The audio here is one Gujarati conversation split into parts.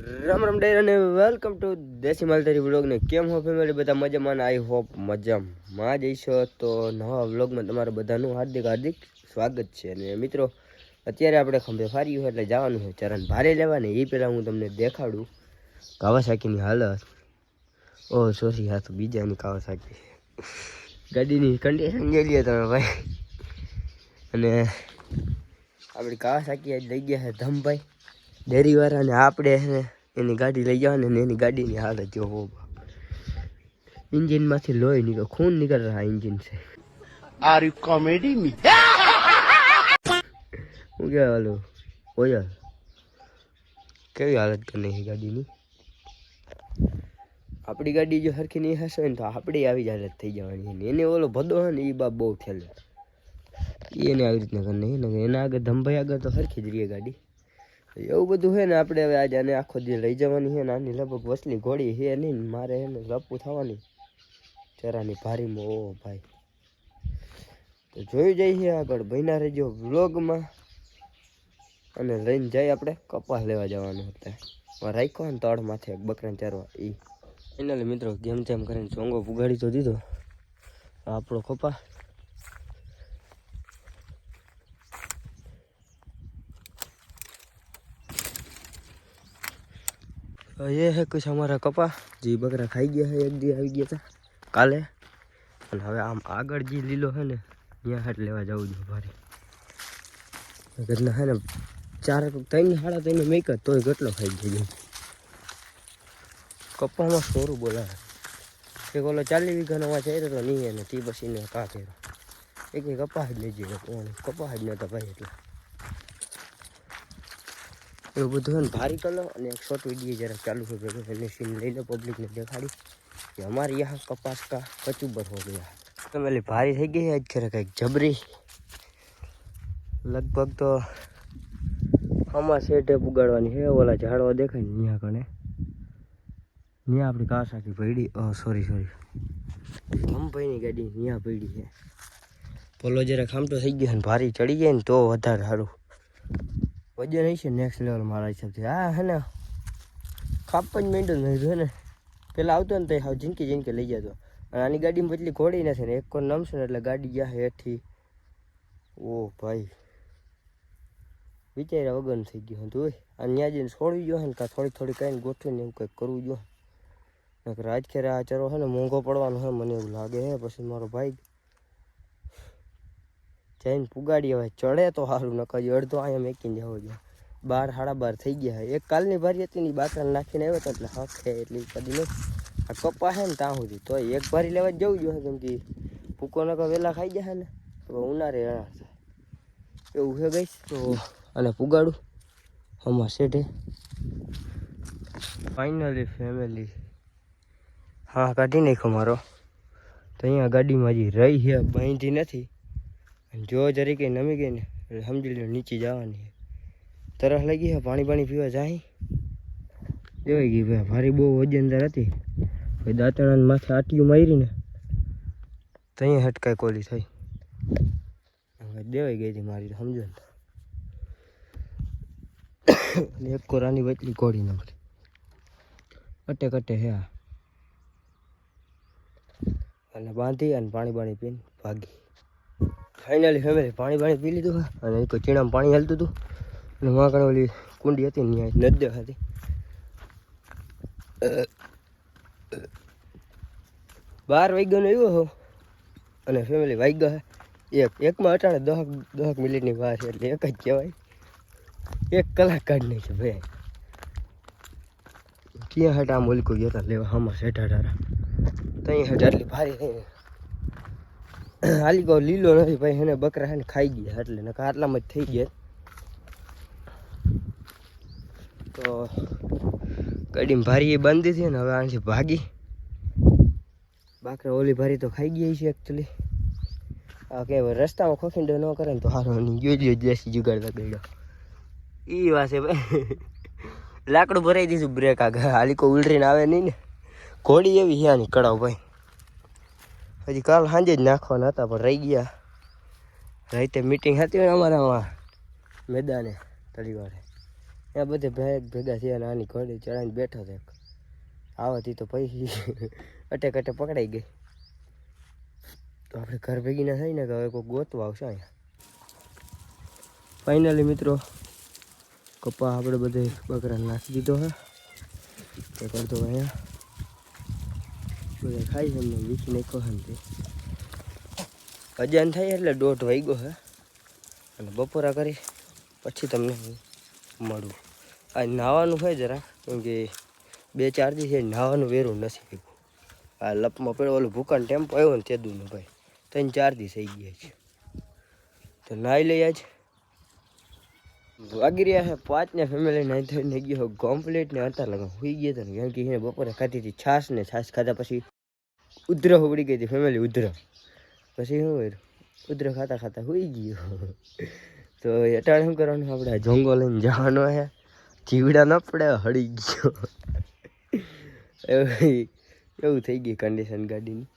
રામ રામ ડેર અને વેલકમ ટુ દેશી માલધારી વ્લોગને કેમ હો ફેમિલી બધા મજામાં આઈ હોપ મજામાં જઈશો તો નવા વ્લોગમાં તમારું બધાનું હાર્દિક સ્વાગત છે અને મિત્રો અત્યારે આપણે ખંભે ફાર્યું હોય એટલે જવાનું છે ચરણ ભારે લેવાને એ પહેલાં હું તમને દેખાડું કાવાસાકીની હાલત ઓ સોરી હા તો બીજાની કાવાસાકી ગાડીની કન્ડિશન જોઈ લ્યો તમે ભાઈ અને આપણી કાવાસાકી આજ લઈ ગયા છે ધમભાઈ ડેરીવાળા અને આપણે એની ગાડી લઈ જવાની ને એની ગાડીની હાલત જોવો इंजनમાંથી લોહી નીકળ खून निकल रहा इंजन से आर यू कॉमेडी मी હું કે હાલો ઓય કેવી હાલત કરી છે ગાડીની આપણી ગાડી જો હરખી નહીં હશે ને તો આપણી આવી હાલત થઈ જવાની છે એને ઓલો ભદો છે ને એ બાપ બહુ ઠેલે એને આવી રીતના કરી નહીં એના આગળ ધમભાઈ આગળ તો હરખી જ રહી ગાડી એવું બધું છે ને આપણે હવે આજે આને આખો દી લઈ જવાની છે ને આની લગભગ વસલી ઘોડી છે નહીં મારે એને લપવું થવાની ચરાની ભારીમાં ઓ ભાઈ તો જોયું જઈએ આગળ બન્યા રહેજો વ્લોગમાં અને લઈને જઈએ આપણે કપાસ લેવા જવાનું હતા રાખ્યો ને તળ માથે એક બકરાને ચારવા એ ફાઇનલી મિત્રો જેમ તેમ કરીને ચોંગો પુગાડી તો દીધો આપણો કપાસ ये है कुछ हमारा कपा जी बकरा खाई गया है एक दी આવી ગયા હતા કાલે અને હવે આમ આગળ જે લીલો છે ને ત્યાં હાટ લેવા જવું જોઈએ ભારે ઘરના છે ને 4 3 હાડા તઈને મેક તોય કેટલો ખાઈ ગયો કપામાં સોરું બોલાવે કે ઓલો 40 વીઘાનો વાંચ આવ્યો તો નહીં એને તી પછી ને કા કર્યો એક કપાસ જ લેજે કપાસ જ નતા ભાઈ એટલે એવું બધું ને ભારી કલો અને એક શોર્ટ વિડીયો જરા ચાલુ છે ભેગો એને સીન લઈ લો પબ્લિકને દેખાડી કે हमारे यहाँ कपास का कचूबर हो गया तो मेरी भारी થઈ ગઈ આજ ખરે કંઈક જબરી લગભગ તો આમાં સેટે પુગાડવાની છે ઓલા ઝાડવા દેખાય ને ત્યાં કણે ત્યાં આપણી કાસાકી પડી સોરી ધમભાઈની ગાડી ત્યાં પડી છે પોલો જરા ખામટો થઈ ગયો ને ભારી ચડી જાય ને તો વધારે સારું વજન નહીં છે નેક્સ્ટ લેવલ મારા હિસાબથી હા હે ને ખાપ જ મેંડો નહીં છે ને પેલા આવતો ને તો હાવ ઝીંકી લઈ જતો અને આની ગાડીમાં એટલી ઘોડી નથી ને એક કોણ નમશે ને એટલે ગાડી ગયા હેઠી ઓ ભાઈ વિચાર્યા વગર થઈ ગયું હતું અને ત્યાં જઈને છોડવી ગયો ને કાં થોડી કાંઈ ગોઠવીને એવું કંઈક કરવું જોઈએ નકર રાજખેરે આ ચરો છે ને મોંઘો પડવાનો છે મને એવું લાગે છે પછી મારો ભાઈ જઈને પુગાડી હવે ચડે તો સારું નકર અડધો અહીંયા મેકીને જવો જોઈએ 12 સાડા 12 થઈ ગયા એક કાલની ભારી હતી ને બાકરાને નાખીને આવ્યો હતો એટલે હક એટલી કદી નહીં આ કપા છે ને ત્યાં સુધી તો એક ભારી લેવા જ જવું જોઈએ કેમ કે ભૂકો નકર વહેલા ખાઈ જાય ને તો ઉનાળે અણાર થાય એવું છે ગઈશ તો અને પુગાડું આમાં સેટે ફાઇનલી ફેમિલી હા કાઢી નાખ્યો મારો તો અહીંયા ગાડીમાં હજી રહી છે બાંધી નથી જો જરી કંઈ નમી ગઈ ને એટલે સમજી લો નીચે જવાની તરસ લાગી છે પાણી પીવા જાય દેવાઈ ગઈ ભાઈ ભારી બહુ વજનદાર હતી ભાઈ દાંતણાને માથે આટીયું મારી ને તો અહીંયા હટકાઈ કોલી થઈ હવે દેવાઈ ગઈ હતી મારી સમજો ને એક કોરાની વચલી કોડી નંબર કટે હે અને બાંધી અને પાણી પીને ભાગી ફાઇનલી ફેમિલી પાણી પી લીધું અને કોઈ ચીણામાં પાણી હાલતું હતું અને વાંકણ ઓલી કુંડી હતી ને નદી હતી 12 વાગ્યાનો આવ્યો હો અને ફેમિલી વાગ્યા એકમાં અટાણે 10 મિનિટની વાર છે એટલે એક જ કહેવાય 1 કલાક કાઢી નાખી ભાઈ ક્યાં હટ આમ ઓલકો ગયો હતા લેવા આમાં સેઠા ઠારા ત્યાં હટ આટલી ભારી થઈ હાલી ગયો લીલો નથી ભાઈ એને બકરા છે ને ખાઈ ગયા એટલે નકા આટલામાં જ થઈ ગયા તો ગાડીમાં ભારી એ બાંધી હતી ને હવે આનાથી ભાગી બાકરા ઓલી ભારી તો ખાઈ ગઈ છે એકચ્યુઅલી આ કે રસ્તામાં ખોખીંડો ન કરે ને તો સારું નહીં જોઈ દેશી જુગાડતા ગયો એ વાસે ભાઈ લાકડું ભરાઈ દીધું બ્રેક આગળ હાલી કોઈ ઉલરીને આવે નહીં ને ઘોડી એવી છે આની કડાવ ભાઈ હજી કાલ સાંજે જ નાખવાના હતા પણ રહી ગયા રાતે મીટિંગ હતી ને અમારામાં મેદાને તળીવાળે એ બધે ભેગા થયા અને આની ઘોડી ચડાવીને બેઠો હતો એક આવતી તો પછી અટેક પકડાઈ ગઈ. તો આપણે ઘર ભેગી ના થાય ને કે હવે કોઈ ગોતવા આવશે અહીંયા. ફાઇનલી મિત્રો કપા આપણે બધે બકરા નાખી દીધો હે. તો કરતો અહીંયા બધા ખાઈ છે એમને વીખી નાખ્યો હે ને અજાન થાય એટલે 1:30 વાગ્યો હે અને બપોરા કરી પછી તમને મળું. આ નાવાનું હોય જરા કેમ કે 2-4 દી છે નાવાનું વેરું નથી ભેગું. આ લપમાં પડ્યો ઓલું ભૂકાન ટેમ્પો આવ્યો ને તેદુનું ભાઈ 3-4 દી થઈ ગયા છે. તો નાહી લઈ આજ વાગી રહ્યા છે 5 ને ફેમિલી નાહી થઈને ગયો કમ્પ્લીટ ને અત્યારે લગા સુઈ ગયા હતા ને કેમ કે એને બપોરે ખાધી હતી છાશ ખાધા પછી ઉધર ઉડી ગઈ હતી ફેમિલી ઉધર પછી શું કર્યું ઉધર ખાતા સુઈ ગયો. તો અટાણે શું કરવાનું આપણે જોંગો લઈને જવાનો છે જીવડા ન પડે હળી ગયો એવું થઈ ગઈ કન્ડિશન ગાડીની.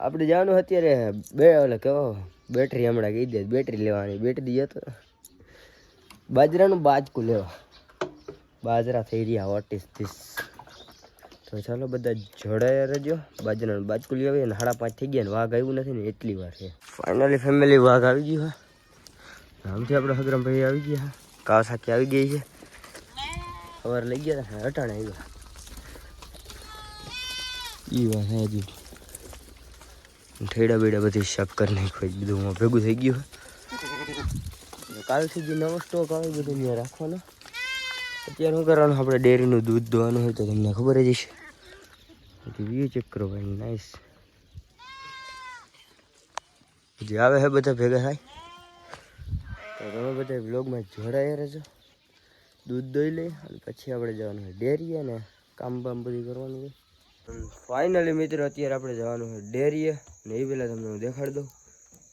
આપણે જવાનું અત્યારે કેવો બેટરી હમણાં કહી દે બેટરી લેવાની બેટરી જતો બાજરાનું બાજકું લેવા બાજરા થઈ રહ્યા વોટ ઇઝ ધીસ. તો ચાલો બધા જોડાયા રહેજો બાજરાનું બાજકું લઈ આવીએ ને 5:30 થઈ ગયા ને વાઘ આવ્યું નથી ને એટલી વાર છે. ફાઇનલી ફેમિલી વાઘ આવી ગયું હા આમથી આપણે હગરામભાઈ આવી ગયા કાવસાકી આવી ગઈ છે સવારે લઈ ગયા હતા અટાણે આવ્યા એ વાત હે હજુ ઠેડા બેડા બધી શક્કર નાખી બધું ભેગું થઈ ગયું. કાલથી જે નવો સ્ટોક આવે બધું ત્યાં રાખવાનો. અત્યારે શું કરવાનું આપણે ડેરીનું દૂધ દોવાનું હોય તો તમને ખબર જ હશે. વ્યૂ ચેક કરો ભાઈ નાઇસ. જે આવે છે બધા ભેગા થાય તો તમે બધા બ્લોગમાં જોડાયા રહેજો. દૂધ દોઈ લઈ અને પછી આપણે જવાનું હોય ડેરીએ ને કામ બામ બધું કરવાનું હોય. ફાઇનલી મિત્રો અત્યારે આપણે જવાનું હોય ડેરીએ ને એ પહેલાં તમને હું દેખાડી દઉં.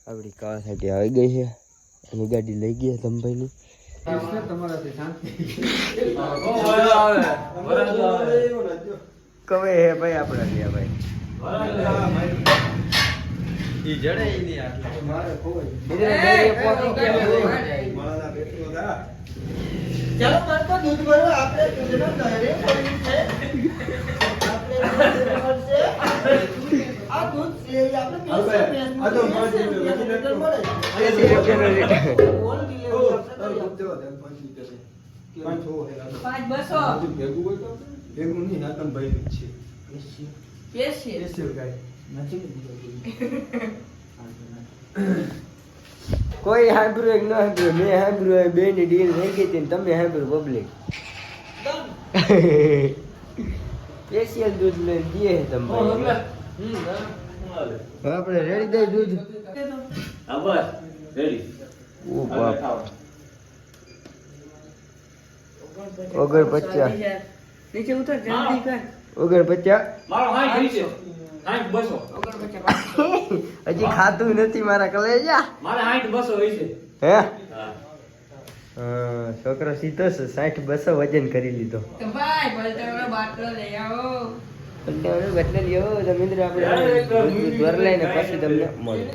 આપણી કાવાસાકી આવી ગઈ છે એની ગાડી લઈ ગયા ધમભાઈની. કવે હે ભાઈ આપણા ત્યાં ભાઈ કોઈ હાંભળ્યું એક ન હાંભળ્યું મેં હાંભળ્યું બે ની ડીલ થઈ ગઈ હતી ને તમે હાંભળ્યું પબ્લિક સ્પેશિયલ દૂધ લઈ દઈએ તમે આપણે રેડી દઈ દૂધ ઓ બાપ 49 નીચે ઉતર જલ્દી કર 49 મારો 60 હજી ખાતું નથી મારા કલેજા મારે 60-200 હોય છે હે છોકરો સીધો 60-200 વજન કરી લીધો તો ભાઈ બલટાનો બાટલો લઈ આવો બલટાનો બાટલો લ્યો તો મિત્રો આપણે ઘર લઈને પછી તમને મળે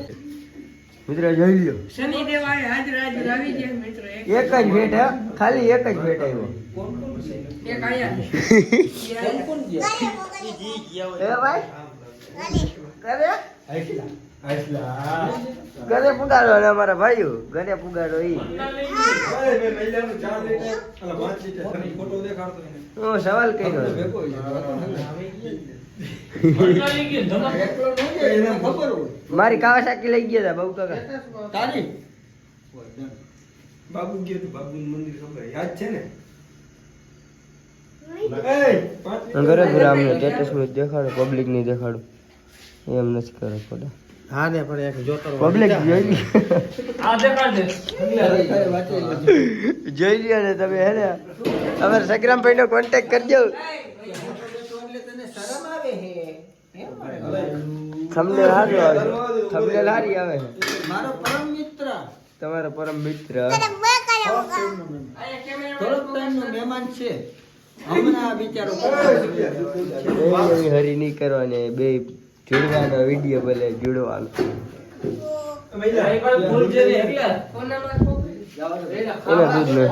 મિત્રો જોઈ લ્યો શનિદેવ હાજર આવી ગયા મિત્રો એક જ ભેટ હે ખાલી એક જ ભેટ આવ્યો એક આયા કોણ ગયા એ ભાઈ કરે ઘરે પુગાડો ને અમારા ભાઈઓ ઘરે પુગાડો ઈ સવાલ કર્યો મારી કાવાસાકી લઈ ગયા હતા બાબુ કાકા તારી બાબુ ગયો બાબુ મંદિર ખબર યાદ છે ને ઘરે અમને સ્ટેટસ માં દેખાડો પબ્લિક ની દેખાડો એમ નથી કરે પડે હા ને પણ એક જોતો પબ્લિક જોઈ આ દેખાડ દે જોઈ લ્યો ને તમે હે ને અમાર સગ્રામભાઈ નો કોન્ટેક્ટ કરજો તને શરમ આવે હે થંબનેલ હારી આવે થંબનેલ હારી આવે મારો પરમ મિત્ર તમારો પરમ મિત્ર થોડોક ટાઈમ નો મહેમાન છે હમણાં બિચારો હરી નહીં કરવાની બે જોડવાનો વિડીયો બોલે જોડવાનો એના દૂધ નો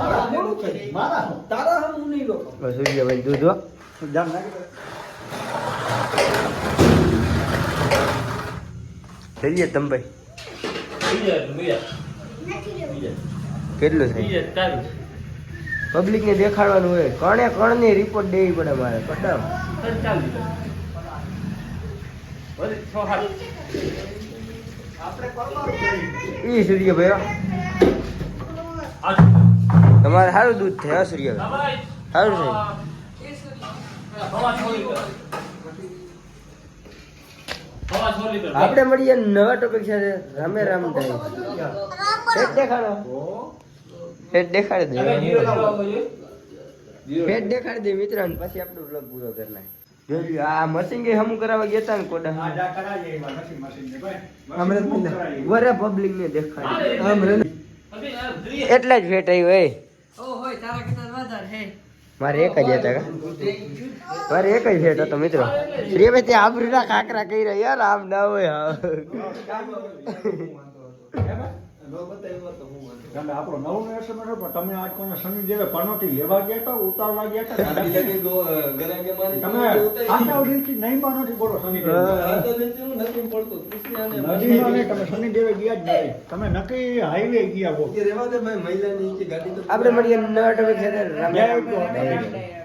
તારા હું નહીં લો સૂર્યભાઈ દૂધ હો જામ નાખી લઈએ તમે કેટલું થાય પબ્લિક ને દેખાડવાનું હોય કણે કણની રિપોર્ટ દેવી પડે મારે કટાવ ઈ સૂર્યભાઈ તમારે સારું દૂધ થાય હા સૂર્યભાઈ સારું છે આપણે મળીએ નવા ટોપિક સાથે રામે રામ થાય ફેટ દેખાડો ફેટ દેખાડી દે ફેટ દેખાડી દે મિત્રો ને પછી આપણો બ્લોગ પૂરો કરી નાખીએ જોજો આ મશીન કે હમું કરાવવા ગયા તા ને કોડા વરે પબ્લિક ને દેખાડી એટલા જ ફેટ આવ્યો એ મારે એક જ હતા મારે એક જ ફેટ હતો મિત્રો શ્રીભાઈ તે આબરૂના કાકરા કહી રહ્યા યાર આમ ના હોય આપણો નવો એસએમએસ પણ તમે આજ કોને શનિ દેવે પનોટી લેવા ગયા હતા ઉતારવા ગયા હતા તમે આટલા દિવસથી નહીં પનોટી બોલો શનિ દેવ નદીમાં નહીં તમે શનિ દેવે ગયા જ નહીં તમે નક્કી હાઈવે ગયા હો આપણે મળીએ નવા ટોપિક સાથે રામ રામ.